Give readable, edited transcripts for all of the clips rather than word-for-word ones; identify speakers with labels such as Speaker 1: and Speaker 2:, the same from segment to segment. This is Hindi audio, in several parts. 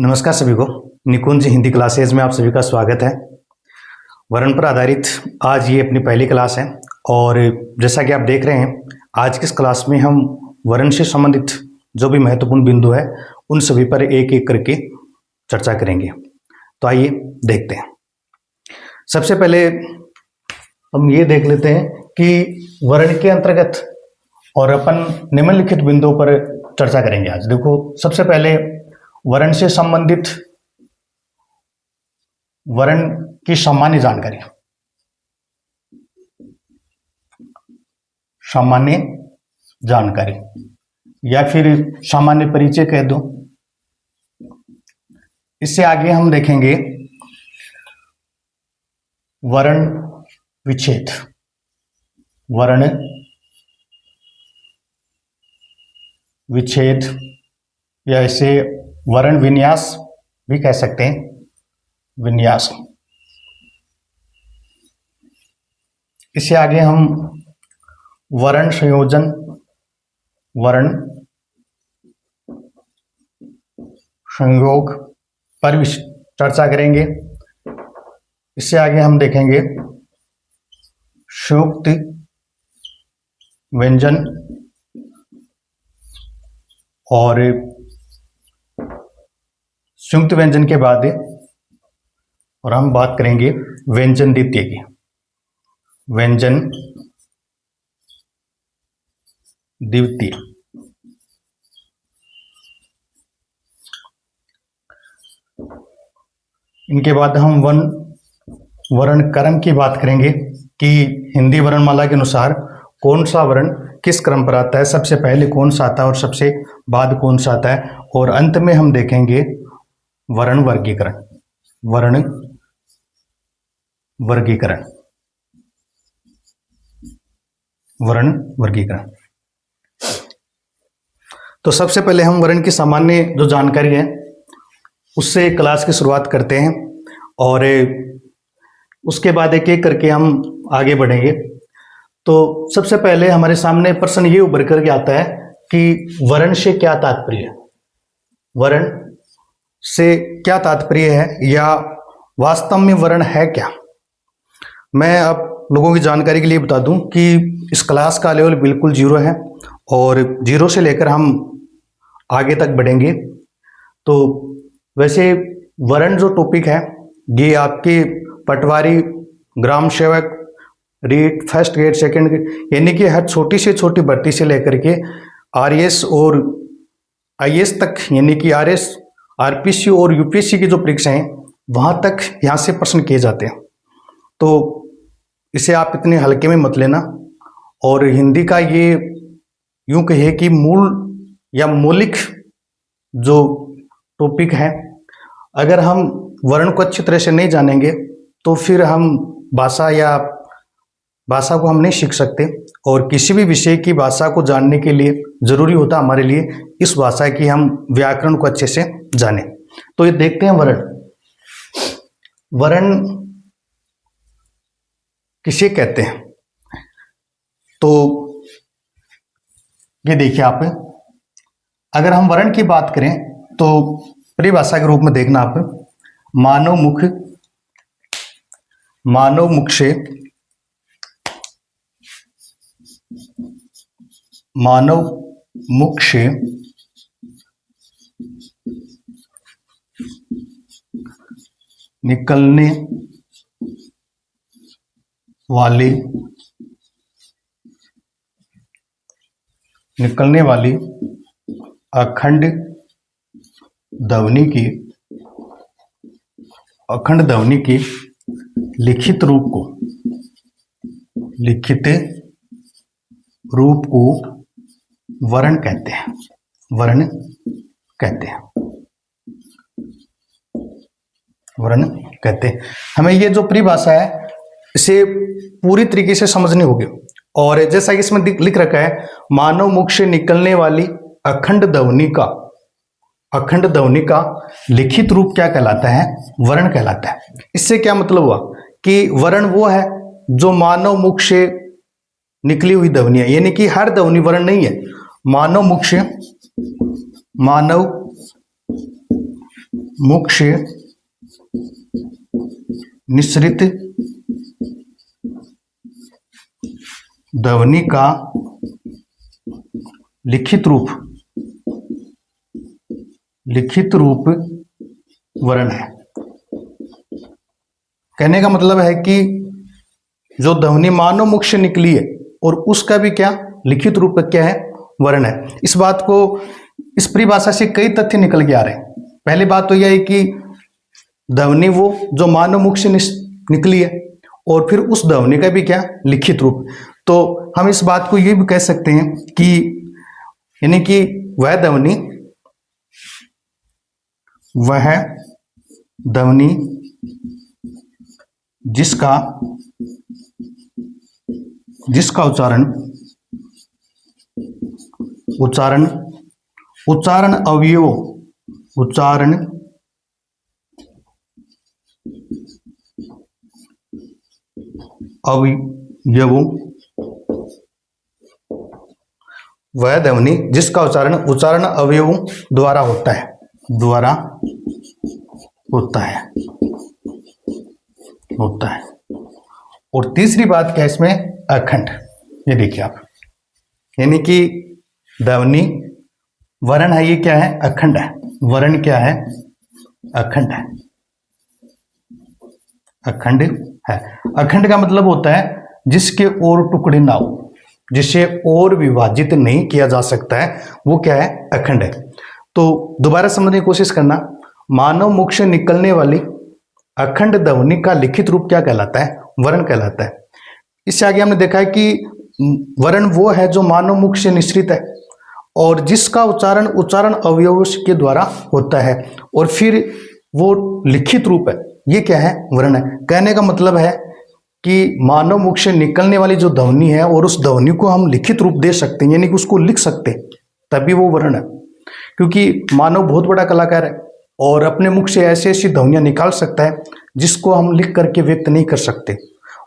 Speaker 1: नमस्कार सभी को। निकुंज हिंदी क्लासेज में आप सभी का स्वागत है। वर्ण पर आधारित आज ये अपनी पहली क्लास है और जैसा कि आप देख रहे हैं आज की इस क्लास में हम वर्ण से संबंधित जो भी महत्वपूर्ण बिंदु है उन सभी पर एक एक करके चर्चा करेंगे। तो आइए देखते हैं। सबसे पहले हम ये देख लेते हैं कि वर्ण के अंतर्गत और अपन निम्नलिखित बिंदुओं पर चर्चा करेंगे आज। देखो, सबसे पहले वर्ण से संबंधित वर्ण की सामान्य जानकारी, सामान्य जानकारी या फिर सामान्य परिचय कह दो। इससे आगे हम देखेंगे वर्ण विच्छेद, वर्ण विच्छेद या इसे वर्ण विन्यास भी कह सकते हैं, विन्यास। इससे आगे हम वर्ण संयोजन, वर्ण संयोग पर भी चर्चा करेंगे। इससे आगे हम देखेंगे संयुक्त व्यंजन और संयुक्त व्यंजन के बाद और हम बात करेंगे व्यंजन द्वितीय की, व्यंजन द्वितीय। इनके बाद हम वर्ण क्रम की बात करेंगे कि हिंदी वर्णमाला के अनुसार कौन सा वर्ण किस क्रम पर आता है, सबसे पहले कौन सा आता है और सबसे बाद कौन सा आता है। और अंत में हम देखेंगे वर्ण वर्गीकरण, वर्ण वर्गीकरण, वर्ण वर्गीकरण। तो सबसे पहले हम वर्ण की सामान्य जो जानकारी है उससे क्लास की शुरुआत करते हैं और उसके बाद एक एक करके हम आगे बढ़ेंगे। तो सबसे पहले हमारे सामने प्रश्न ये उभर करके आता है कि वर्ण से क्या तात्पर्य है, वर्ण से क्या तात्पर्य है या वास्तव में वर्ण है क्या। मैं आप लोगों की जानकारी के लिए बता दूं कि इस क्लास का लेवल बिल्कुल जीरो है और जीरो से लेकर हम आगे तक बढ़ेंगे। तो वैसे वर्ण जो टॉपिक है ये आपके पटवारी, ग्राम सेवक, REET, first grade, second grade, यानी कि हर छोटी से छोटी भर्ती से लेकर के आरएस और आईएएस तक, यानी कि आरएस, आरपीसी और यूपीएससी की जो परीक्षा हैं वहां तक यहाँ से प्रश्न किए जाते हैं। तो इसे आप इतने हल्के में मत लेना। और हिंदी का ये यूं कहिए कि मूल या मौलिक जो टॉपिक है, अगर हम वर्ण को अच्छी तरह से नहीं जानेंगे तो फिर हम भाषा को हम नहीं सीख सकते। और किसी भी विषय की भाषा को जानने के लिए जरूरी होता है हमारे लिए इस भाषा की हम व्याकरण को अच्छे से जाने। तो ये देखते हैं वर्ण, वर्ण किसे कहते हैं। तो ये देखिए आप, अगर हम वर्ण की बात करें तो परिभाषा के रूप में देखना आप, मानव मुख से निकलने वाली अखंड ध्वनि की लिखित रूप को वर्ण कहते हैं, वर्ण कहते हैं, वर्ण कहते हैं। हमें ये जो परिभाषा है इसे पूरी तरीके से समझनी होगी। और जैसा कि इसमें लिख रखा है, मानव मुख से निकलने वाली अखंड ध्वनि का लिखित रूप क्या कहलाता है, वर्ण कहलाता है। इससे क्या मतलब हुआ कि वर्ण वो है जो मानव मुख से निकली हुई ध्वनि है, यानी कि हर ध्वनि वर्ण नहीं है। मानव मुख्य निश्रित ध्वनि का लिखित रूप वर्ण है। कहने का मतलब है कि जो ध्वनि मानव मुख से निकली है और उसका भी क्या लिखित रूप क्या है, वर्ण है। इस बात को, इस परिभाषा से कई तथ्य निकल के आ रहे हैं। पहली बात तो यह है कि ध्वनि वो जो मानव मुख से निकली है और फिर उस ध्वनि का भी क्या लिखित रूप। तो हम इस बात को ये भी कह सकते हैं कि यानी कि वह ध्वनि जिसका उच्चारण अवयवों वह ध्वनि जिसका उच्चारण अवयवों द्वारा होता है। और तीसरी बात क्या है इसमें, अखंड। ये देखिए आप, यानी कि ध्वनि वर्ण है, ये क्या है, अखंड है। वर्ण क्या है, अखंड है। अखंड है। अखंड का मतलब होता है जिसके और टुकड़े ना हो, जिसे और विभाजित नहीं किया जा सकता है, वो क्या है, अखंड है। तो दोबारा समझने की कोशिश करना, मानव मुख से निकलने वाली अखंड ध्वनि का लिखित रूप क्या कहलाता है, वर्ण कहलाता है। इससे आगे हमने देखा है कि वर्ण वो है जो मानव मुख से निश्रित है और जिसका उच्चारण अवयवों के द्वारा होता है और फिर वो लिखित रूप है, ये क्या है, वर्ण है। कहने का मतलब है कि मानव मुख से निकलने वाली जो ध्वनि है और उस ध्वनि को हम लिखित रूप दे सकते हैं, यानी कि उसको लिख सकते हैं, तभी वो वर्ण है। क्योंकि मानव बहुत बड़ा कलाकार है और अपने मुख से ऐसी ऐसी ध्वनियां निकाल सकता है जिसको हम लिख करके व्यक्त नहीं कर सकते।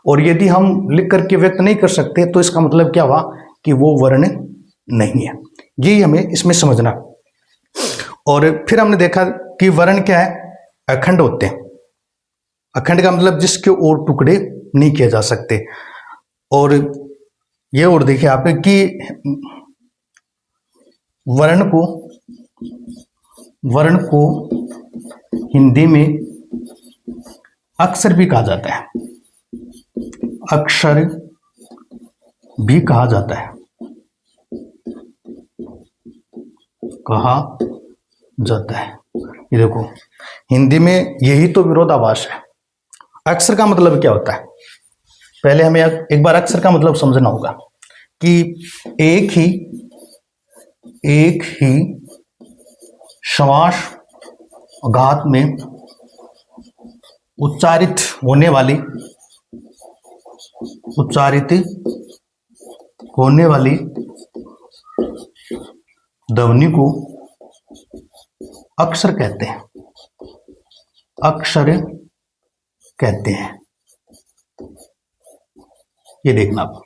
Speaker 1: और यदि हम लिख करके व्यक्त नहीं कर सकते तो इसका मतलब क्या हुआ कि वो वर्ण नहीं है। यही हमें इसमें समझना। और फिर हमने देखा कि वर्ण क्या है, अखंड होते हैं। अखंड का मतलब जिसके और टुकड़े नहीं किए जा सकते। और ये और देखिए आप कि वर्ण को हिंदी में अक्षर भी कहा जाता है। अक्षर भी कहा जाता है, ये देखो हिंदी में यही तो विरोधाभास है। अक्षर का मतलब क्या होता है, पहले हमें एक बार अक्षर का मतलब समझना होगा कि एक ही श्वास घात में उच्चारित होने वाली ध्वनि को अक्षर कहते हैं। ये देखना आप,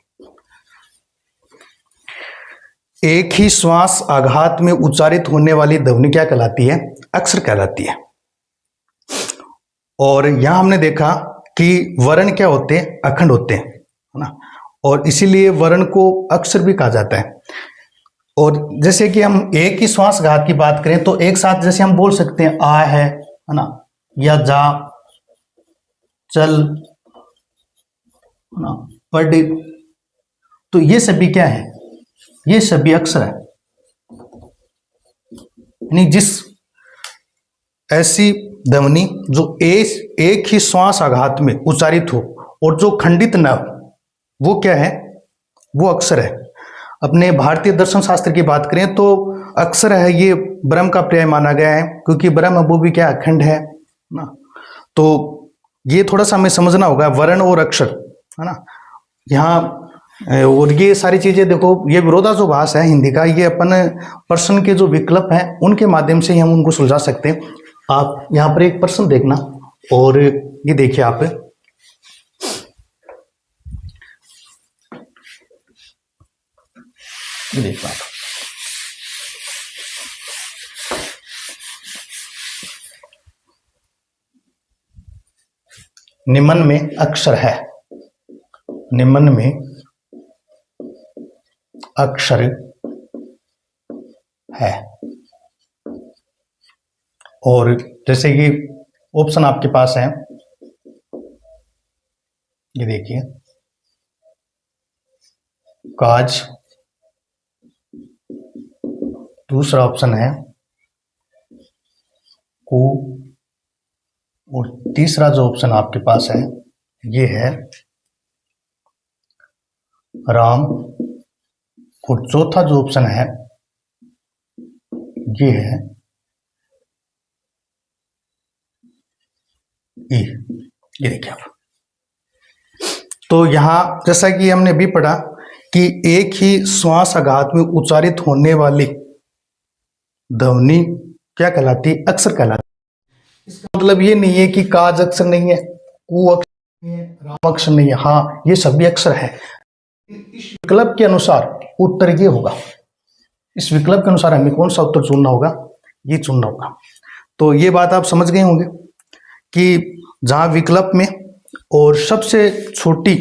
Speaker 1: एक ही श्वास आघात में उच्चारित होने वाली ध्वनि क्या कहलाती है, अक्षर कहलाती है। और यहां हमने देखा कि वर्ण क्या होते हैं, अखंड होते हैं, है ना। और इसीलिए वर्ण को अक्षर भी कहा जाता है। और जैसे कि हम एक ही श्वास घात की बात करें तो एक साथ जैसे हम बोल सकते हैं आ है ना, या जा, चल, है ना, पढ़, तो ये सभी क्या है, ये सभी अक्षर है। यानी जिस ऐसी ध्वनि जो एक ही श्वास आघात में उच्चारित हो और जो खंडित न हो, वो क्या है, वो अक्षर है। अपने भारतीय दर्शन शास्त्र की बात करें तो अक्षर है ये ब्रह्म का पर्याय माना गया है, क्योंकि ब्रह्म वो भी क्या अखंड है ना। तो ये थोड़ा सा हमें समझना होगा, वर्ण और अक्षर, है ना। यहाँ और ये सारी चीजें देखो, ये विरोधाभास है हिंदी का, ये अपन प्रश्न के जो विकल्प हैं उनके माध्यम से ही हम उनको सुलझा सकते हैं। आप यहाँ पर एक प्रश्न देखना और ये देखिए आप, ये देखो आप, निम्न में अक्षर है, निम्न में अक्षर है। और जैसे कि ऑप्शन आपके पास है, ये देखिए, काज, दूसरा ऑप्शन है कु, और तीसरा जो ऑप्शन आपके पास है ये है राम, और चौथा जो ऑप्शन है ये है ई। ये देखिए आप, तो यहां जैसा कि हमने भी पढ़ा कि एक ही श्वास आघात में उच्चारित होने वाली ध्वनि क्या कहलाती है? अक्षर कहलाती है। इसका मतलब ये नहीं है कि काज अक्षर नहीं है, कु अक्षर नहीं है, राम अक्षर नहीं है, हाँ ये सभी अक्षर है। इस विकल्प के अनुसार उत्तर ये होगा, इस विकल्प के अनुसार हमें कौन सा उत्तर चुनना होगा? ये चुनना होगा। तो ये बात आप समझ गए होंगे कि जहां विकल्प में और सबसे छोटी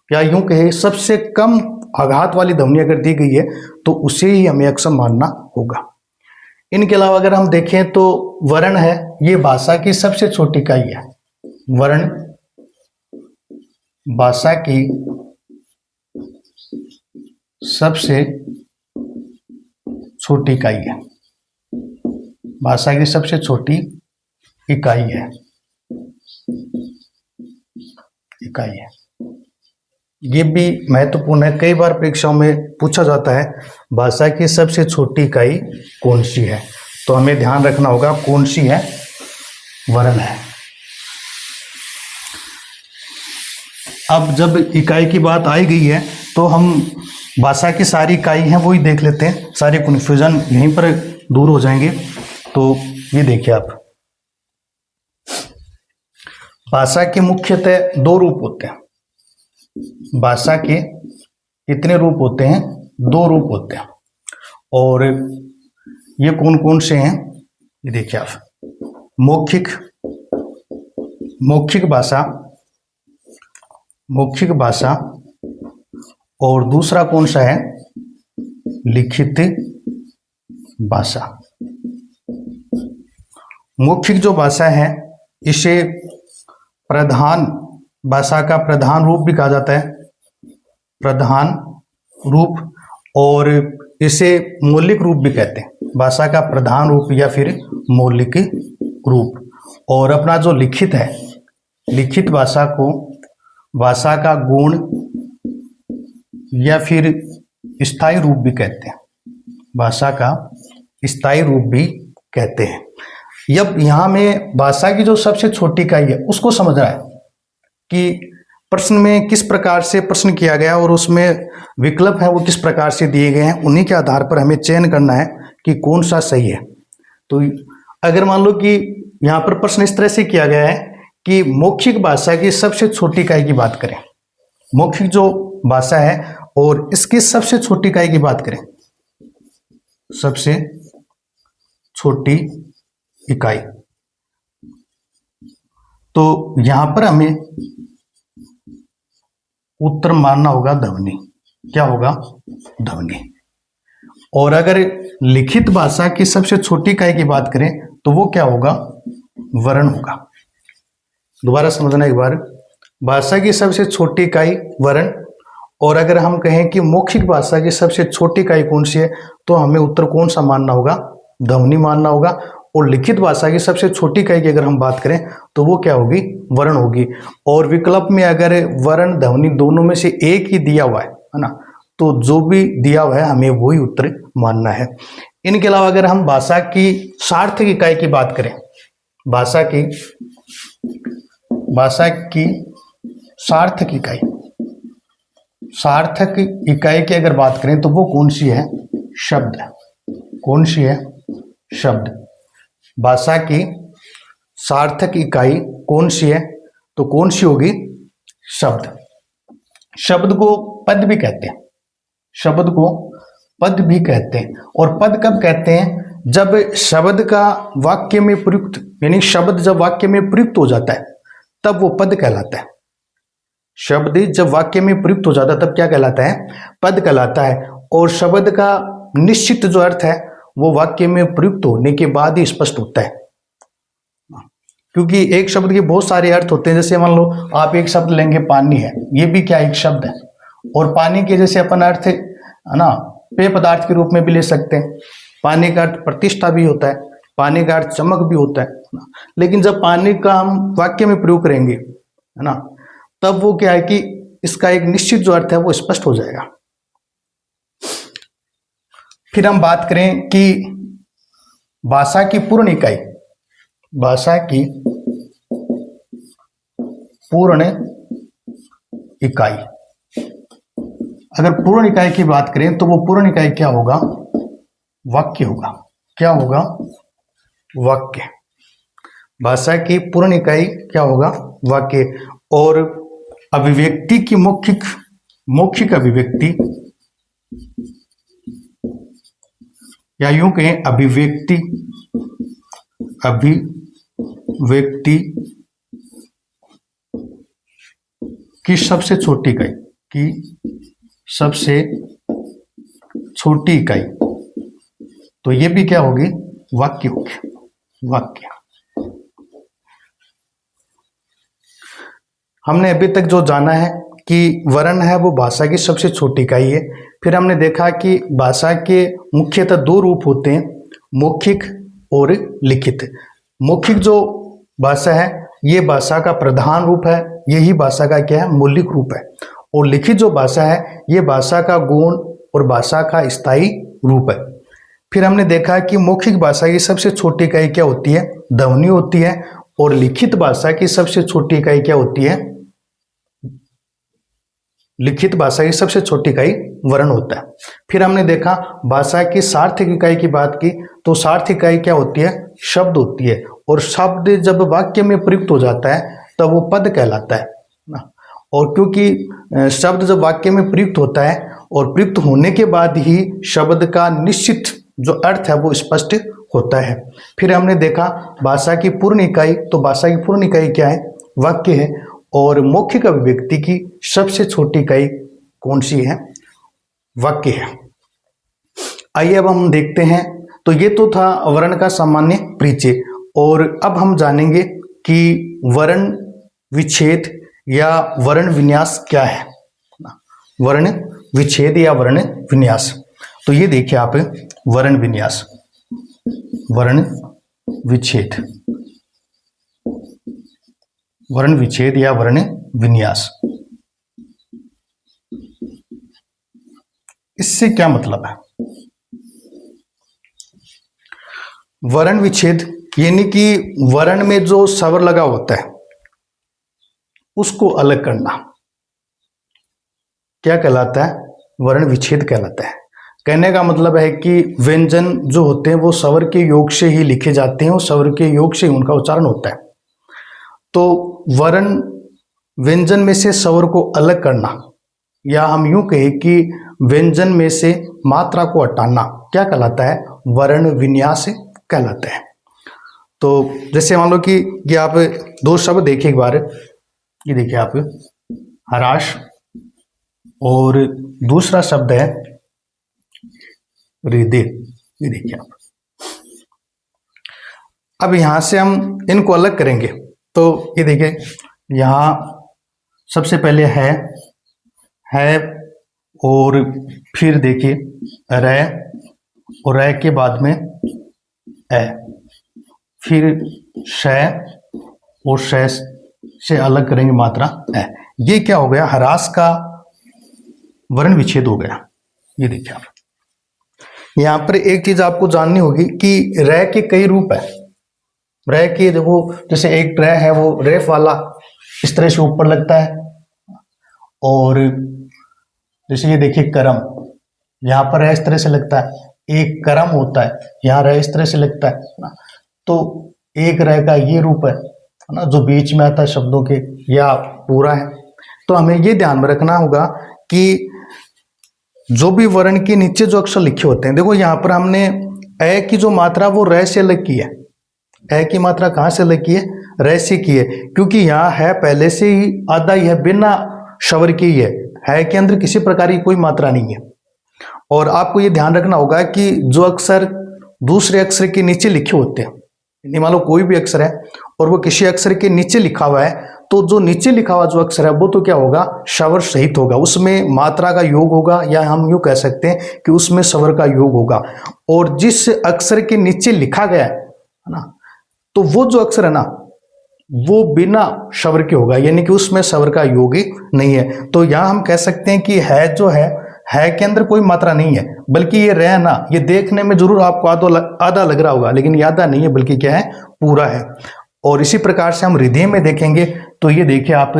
Speaker 1: या यूं कहे सबसे कम आघात वाली ध्वनि अगर दी गई है तो उसे ही हमें अक्षर मानना होगा। इनके अलावा अगर हम देखें तो वर्ण है, ये भाषा की सबसे छोटी इकाई है। वर्ण भाषा की सबसे छोटी इकाई है, भाषा की सबसे छोटी इकाई है, इकाई है। ये भी महत्वपूर्ण है, कई बार परीक्षाओं में पूछा जाता है भाषा की सबसे छोटी इकाई कौन सी है, तो हमें ध्यान रखना होगा कौन सी है, वर्ण है। अब जब इकाई की बात आई गई है तो हम भाषा की सारी इकाई हैं वही देख लेते हैं, सारे कन्फ्यूजन यहीं पर दूर हो जाएंगे। तो ये देखिए आप, भाषा के मुख्यतः दो रूप होते हैं। भाषा के कितने रूप होते हैं? दो रूप होते हैं। और ये कौन कौन से हैं? ये देखिए आप, मौखिक, मौखिक भाषा, मौखिक भाषा, और दूसरा कौन सा है? लिखित भाषा। मौखिक जो भाषा है इसे प्रधान भाषा का प्रधान रूप भी कहा जाता है, प्रधान रूप, और इसे मौलिक रूप भी कहते हैं, भाषा का प्रधान रूप या फिर मौलिक रूप। और अपना जो लिखित है, लिखित भाषा को भाषा का गुण या फिर स्थायी रूप भी कहते हैं, भाषा का स्थायी रूप भी कहते हैं। अब यहाँ में भाषा की जो सबसे छोटी इकाई है उसको समझना है कि प्रश्न में किस प्रकार से प्रश्न किया गया और उसमें विकल्प है वो किस प्रकार से दिए गए हैं, उन्हीं के आधार पर हमें चयन करना है कि कौन सा सही है। तो अगर मान लो कि यहाँ पर प्रश्न इस तरह से किया गया है कि मौखिक भाषा की सबसे छोटी इकाई की बात करें, मौखिक जो भाषा है और इसकी सबसे छोटी इकाई की बात करें, सबसे छोटी इकाई, तो यहां पर हमें उत्तर मानना होगा ध्वनि। क्या होगा? ध्वनि। और अगर लिखित भाषा की सबसे छोटी इकाई की बात करें तो वो क्या होगा? वर्ण होगा। दोबारा समझना एक बार, भाषा की सबसे छोटी इकाई वर्ण, और अगर हम कहें कि मौखिक भाषा की सबसे छोटी इकाई कौन सी है तो हमें उत्तर कौन सा मानना होगा? ध्वनि मानना होगा। और लिखित भाषा की सबसे छोटी इकाई की अगर हम बात करें तो वो क्या होगी? वर्ण होगी। और विकल्प में अगर वर्ण ध्वनि दोनों में से एक ही दिया हुआ है ना, तो जो भी दिया हुआ है हमें वही उत्तर मानना है। इनके अलावा अगर हम भाषा की सार्थक इकाई की बात करें, भाषा की सार्थक इकाई, सार्थक इकाई की अगर बात करें तो वो कौन सी है? शब्द। कौन सी है? शब्द। भाषा की सार्थक इकाई कौन सी है? तो कौन सी होगी? शब्द। शब्द को पद भी कहते हैं, शब्द को पद भी कहते हैं। और पद कब कहते हैं? जब शब्द का वाक्य में प्रयुक्त, यानी शब्द जब वाक्य में प्रयुक्त हो जाता है तब वो पद कहलाता है। शब्द जब वाक्य में प्रयुक्त हो जाता है तब क्या कहलाता है? पद कहलाता है। और शब्द का निश्चित जो अर्थ है वो वाक्य में प्रयुक्त होने के बाद ही स्पष्ट होता है, क्योंकि एक शब्द के बहुत सारे अर्थ होते हैं। जैसे मान लो आप एक शब्द लेंगे पानी है, ये भी क्या एक शब्द है, और पानी के जैसे अपन अर्थ है ना पेय पदार्थ के रूप में भी ले सकते हैं। पानी का अर्थ प्रतिष्ठा भी होता है, पानी का अर्थ चमक भी होता है ना। लेकिन जब पानी का हम वाक्य में प्रयोग करेंगे है ना, तब वो क्या है कि इसका एक निश्चित जो अर्थ है वो स्पष्ट हो जाएगा। फिर हम बात करें कि भाषा की पूर्ण इकाई, भाषा की पूर्ण इकाई, अगर पूर्ण इकाई की बात करें तो वो पूर्ण इकाई क्या होगा? वाक्य होगा। क्या होगा? वाक्य। भाषा की पूर्ण इकाई क्या होगा? वाक्य। और अभिव्यक्ति की मौखिक अभिव्यक्ति, या यूं कहें अभिव्यक्ति की सबसे छोटी इकाई, तो ये भी क्या होगी? वाक्य होगी। वाक्य। हमने अभी तक जो जाना है कि वर्ण है वो भाषा की सबसे छोटी इकाई है। फिर हमने देखा कि भाषा के मुख्यतः दो रूप होते हैं, मौखिक और लिखित। मौखिक जो भाषा है ये भाषा का प्रधान रूप है, यही भाषा का क्या है? मौलिक रूप है। और लिखित जो भाषा है ये भाषा का गुण और भाषा का स्थायी रूप है। फिर हमने देखा कि मौखिक भाषा की सबसे छोटी इकाई क्या होती है? ध्वनि होती है। और लिखित भाषा की सबसे छोटी इकाई क्या होती है? लिखित भाषा की सबसे छोटी इकाई वर्ण होता है। फिर हमने देखा भाषा की सार्थक इकाई की बात की, तो सार्थक इकाई क्या होती है? शब्द होती है। और शब्द जब वाक्य में प्रयुक्त हो जाता है तब वो पद कहलाता है ना। और क्योंकि शब्द जब वाक्य में प्रयुक्त होता है और प्रयुक्त होने के बाद ही शब्द का निश्चित जो अर्थ है वो स्पष्ट होता है। फिर हमने देखा भाषा की पूर्ण इकाई, तो भाषा की पूर्ण इकाई क्या है? वाक्य है। और मौखिक अभिव्यक्ति की सबसे छोटी इकाई कौन सी है? वाक्य है। आइए अब हम देखते हैं। तो ये तो था वर्ण का सामान्य परिचय, और अब हम जानेंगे कि वर्ण विच्छेद या वर्ण विन्यास क्या है। वर्ण विच्छेद या वर्ण विन्यास, तो ये देखिए आप, वर्ण विन्यास, वर्ण विच्छेद, वर्ण विच्छेद या वर्ण विन्यास, इससे क्या मतलब है? वर्ण विच्छेद यानी कि वर्ण में जो स्वर लगा होता है उसको अलग करना क्या कहलाता है? वर्ण विच्छेद कहलाता है। कहने का मतलब है कि व्यंजन जो होते हैं वो स्वर के योग से ही लिखे जाते हैं और स्वर के योग से ही उनका उच्चारण होता है। तो वर्ण व्यंजन में से स्वर को अलग करना, या हम यूं कहें कि व्यंजन में से मात्रा को हटाना क्या कहलाता है? वर्ण विन्यास कहलाता है। तो जैसे मान लो कि ये आप दो शब्द देखिए एक बार, ये देखिए आप, हराश और दूसरा शब्द है हृदय, ये देखिए आप। अब यहां से हम इनको अलग करेंगे, तो ये देखिए यहाँ सबसे पहले है और फिर देखिए रे, और रे के बाद में ए, फिर शय, और शय से अलग करेंगे मात्रा ए। ये क्या हो गया? हरास का वर्ण विच्छेद हो गया। ये देखिए आप, यहाँ पर एक चीज आपको जाननी होगी कि रे के कई रूप है। रे के देखो, जैसे एक रे है वो रेफ वाला इस तरह से ऊपर लगता है, और जैसे ये देखिए करम, यहाँ पर रे इस तरह से लगता है, एक करम होता है, यहाँ रे इस तरह से लगता है ना। तो एक रे का ये रूप है ना, जो बीच में आता है शब्दों के, या पूरा है। तो हमें ये ध्यान में रखना होगा कि जो भी वर्ण के नीचे जो अक्षर लिखे होते हैं, देखो यहाँ पर हमने ए की जो मात्रा वो रे से अलग की है, ए की मात्रा कहाँ से लगी है? रे से की है, क्योंकि यहाँ है पहले से ही आधा ही है, बिना शवर के ही है के अंदर किसी प्रकार की कोई मात्रा नहीं है। और आपको ये ध्यान रखना होगा कि जो अक्षर दूसरे अक्षर के नीचे लिखे होते हैं, मान लो कोई भी अक्षर है और वो किसी अक्षर के नीचे लिखा हुआ है, तो जो नीचे लिखा हुआ जो अक्षर है वो तो क्या होगा? शवर सहित होगा, उसमें मात्रा का योग होगा, या हम यूँ कह सकते हैं कि उसमें स्वर का योग होगा। और जिस अक्षर के नीचे लिखा गया है ना, तो वो जो अक्षर है ना वो बिना स्वर के होगा, यानी कि उसमें स्वर का योग ही नहीं है। तो यहाँ हम कह सकते हैं कि है जो है के अंदर कोई मात्रा नहीं है, बल्कि ये रह ना, ये देखने में जरूर आपको आधा लग रहा होगा, लेकिन ये आधा नहीं है, बल्कि क्या है? पूरा है। और इसी प्रकार से हम हृदय में देखेंगे तो ये देखिए आप,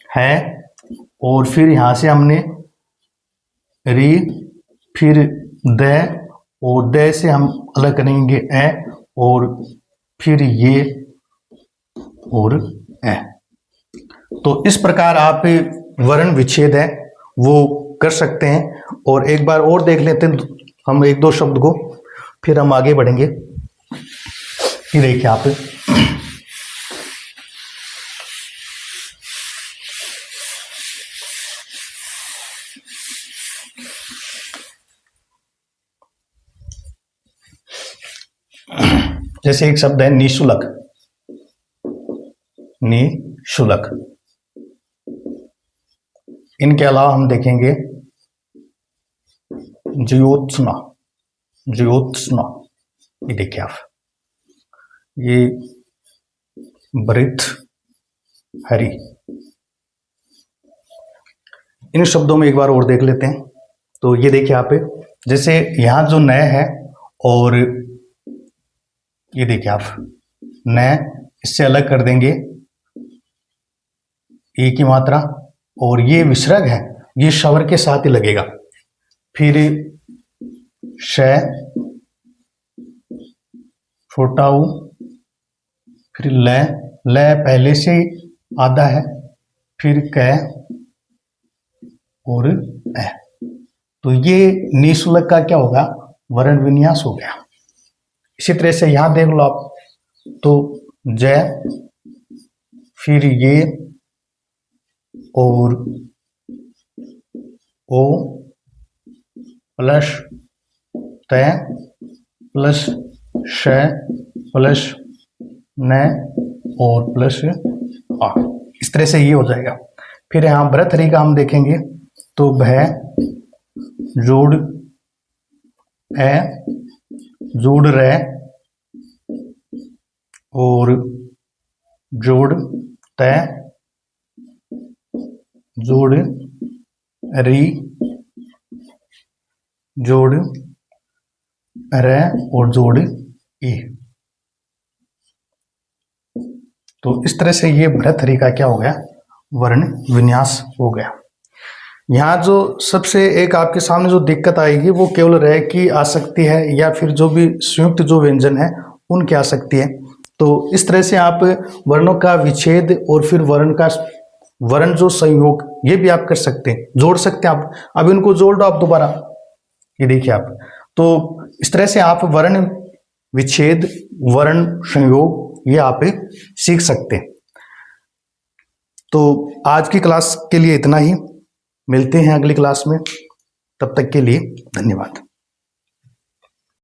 Speaker 1: है और फिर यहां से हमने री, फिर द, और द से हम अलग करेंगे ए, और फिर ये और ए। तो इस प्रकार आप वर्ण विच्छेद है वो कर सकते हैं। और एक बार और देख लेते हैं हम एक दो शब्द को, फिर हम आगे बढ़ेंगे। ये देखिए आप, जैसे एक शब्द है निशुल्क, निशुल्क। इनके अलावा हम देखेंगे ज्योत्सना, ज्योत्सना। ये देखिए आप, ये वृत्त हरि। इन शब्दों में एक बार और देख लेते हैं। तो ये देखिए आप, जैसे यहां जो नय है और ये देखिए आप, नय इससे अलग कर देंगे ए की मात्रा, और ये विसर्ग है, ये स्वर के साथ ही लगेगा। फिर श, छोटा ऊ, फिर ल, ल पहले से आधा है, फिर क और ए। तो ये निःशुल्क का क्या होगा? वर्ण विन्यास हो गया। इसी तरह से यहां देख लो आप, तो ज, फिर ये और ओ प्लस त प्लस श प्लस न और प्लस आ। इस तरह से ये हो जाएगा। फिर यहाँ भरथरी का हम देखेंगे तो भय जोड़ ए जोड़ रे और जोड़ त जोड़ री जोड़ र और जोड़ ई। तो इस तरह से ये भरथरी का क्या हो गया? वर्ण विन्यास हो गया। यहाँ जो सबसे एक आपके सामने जो दिक्कत आएगी वो केवल रह की आ सकती है, या फिर जो भी संयुक्त जो व्यंजन है उनकी आ सकती है। तो इस तरह से आप वर्णों का विच्छेद और फिर वर्ण जो संयोग ये भी आप कर सकते हैं, जोड़ सकते हैं आप। अब इनको जोड़ दो आप दोबारा, ये देखिए आप। तो इस तरह से आप वर्ण विच्छेद, वर्ण संयोग ये आप सीख सकते हैं। तो आज की क्लास के लिए इतना ही, मिलते हैं अगली क्लास में, तब तक के लिए धन्यवाद।